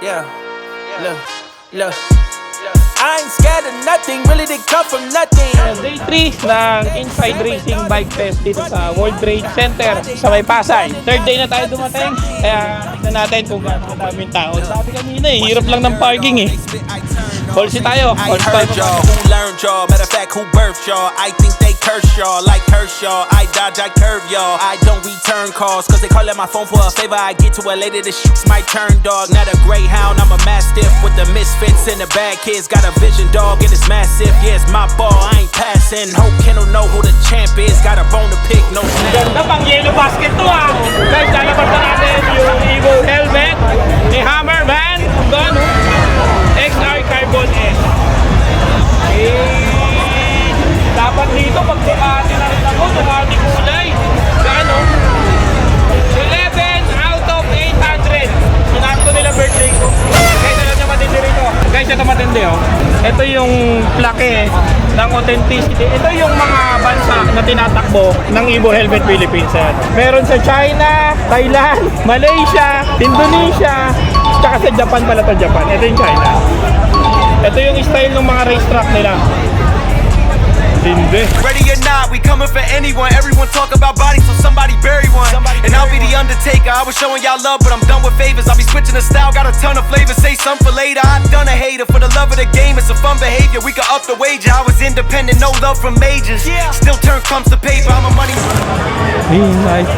Yeah, look. I ain't scared of nothing, really they come from nothing. Day 3 ng Inside Racing Bike Fest dito sa World Trade Center sa May Pasay. Third day na tayo dumating, kaya tignan natin kung gaano kadaming tao. Sabi kanina hirap lang ng parking Polsi tayo. I ain't heard y'all, who learned y'all, matter of fact, who birthed y'all. I think they curse y'all, like Kershaw. I dodge, I curve y'all. I don't return calls, cause they call at my phone for a favor. I get to it later, the shit's my turn, dog. Not a greyhound, I'm a mastiff with the misfits and the bad kids. Got a vision, dog, and it's massive. Yeah, it's my ball, I ain't passing. Hope Kendall know who the champ is. Got a bone to pick, no snap. Ganda pang yellow basket to Guys, lalabas na natin yung Evo helmet ni Hammerman. Doon, XR Carbon S. Dapat dito pag Ducati na rin ako, Ducati kulay. Gano? 11 out of 800. Sinabi ko nila birthday ko. Guys, alam niya matindi rito. Guys, ito matindi Ito yung plaque ng authenticity. Ito yung mga bansa na tinatakbo ng Evo Helmet Philippines. Meron sa China, Thailand, Malaysia, Indonesia, tsaka sa Japan pala to Japan. Ito yung China. Ito yung style ng mga racetrack nila. Hindi. Ready or not, we coming for anyone. Everyone talk about bodies, so somebody bury one. And I'll be the Undertaker. I was showing y'all love, but I'm done with favors. I'll be switching the style, got a ton of flavors. Say some for later. I've done a hater for the love of the game. It's a fun behavior. We can up the wager. I was independent, no love from majors. Still turn crumbs to paper. I'm a money. Nice.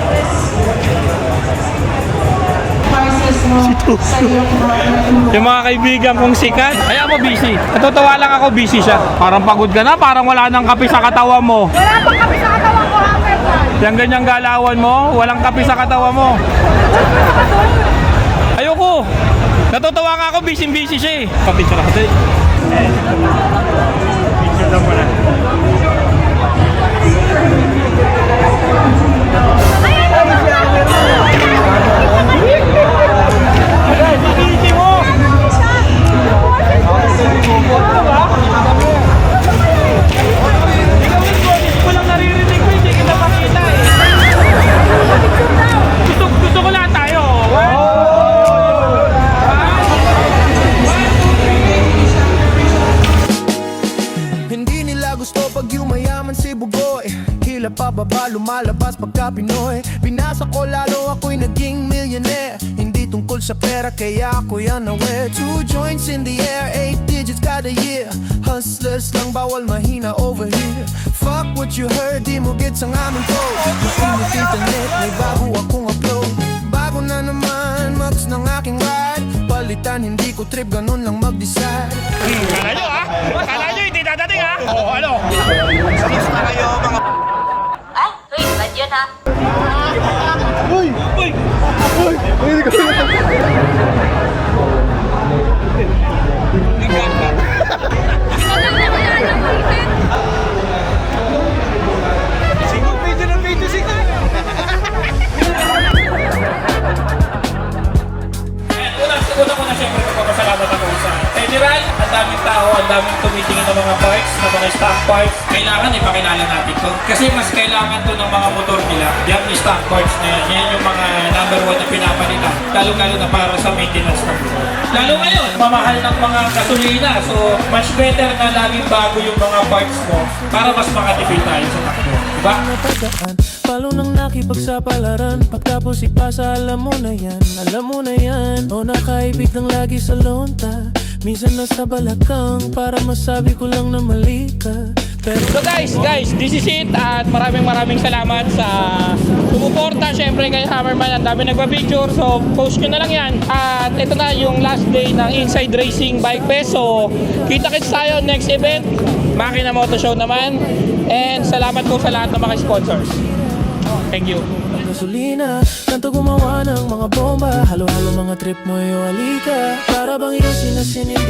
Yung mga kaibigan kong sikat, kaya mo busy. Natutuwa lang ako, busy siya. Parang pagod ka na, parang wala nang kape sa katawan mo. Wala pang kami sa katawan ko, Hammerman. Yung ganyang galawan mo, walang kape sa katawan mo. Ayoko. Natutuwa nga ako, busy siya Papicture ako sa'yo. Picture lang muna. Busy mo! Ikaw lang naririnig ko, hindi kita makita Gusto ko lahat tayo. Hindi nila gusto pag yumayaman si Bugoy. Hila pababa, lumalabas pagka Pinoy. Binasa ko lalo ako'y naging millionaire. Hindi tungkol sa pera kaya ako yan aware. 2 joints in the air, 8 digits kada year. Hustlers lang bawal mahina over here. Fuck what you heard, di mo gets ang aming flow. Masinit internet, may bago akong upload. Bago na naman, max ng aking ride. Palitan, hindi ko trip, ganun lang mag-decide. Kala nyo Kala nyo hindi dadating ano? Excuse na kayo, mga... Ay, wait, bad yun Uy! Una ko na siyempre magpapasalamat ako sa Federal. Ang daming tao, ang daming tumitingin ng mga parts, ng mga stock parts. Kailangan ipakilala natin to. Kasi mas kailangan to ng mga motor nila. Yung stock parts na yan. Yan yung mga number 1 na pinapalitan. Lalo-lalo na para sa maintenance ng motor. Lalo ngayon, mamahal ng mga gasolina. So, much better na laging bago yung mga parts mo para mas makatipid tayo sa takbo. Diba? Palo nang nakipagsapalaran. Pagtapos ipasa, alam mo na yan. O nakaibig ng lagi sa lonta. Minsan nasa balakang para masabi ko lang na mali ka. So guys, this is it. At maraming salamat sa sumuporta. Siyempre kay Hammerman, ang dami nagpa-picture. So post nyo na lang yan. At ito na yung last day ng Inside Racing Bike Fest. So kita-kits tayo next event, Makina Moto Show naman. And salamat po sa lahat ng mga sponsors. Thank you. gasolina. Tanto gumawa ng mga bomba, halo-halo mga trip mo, yo, alika. Para bang iyong sinasinip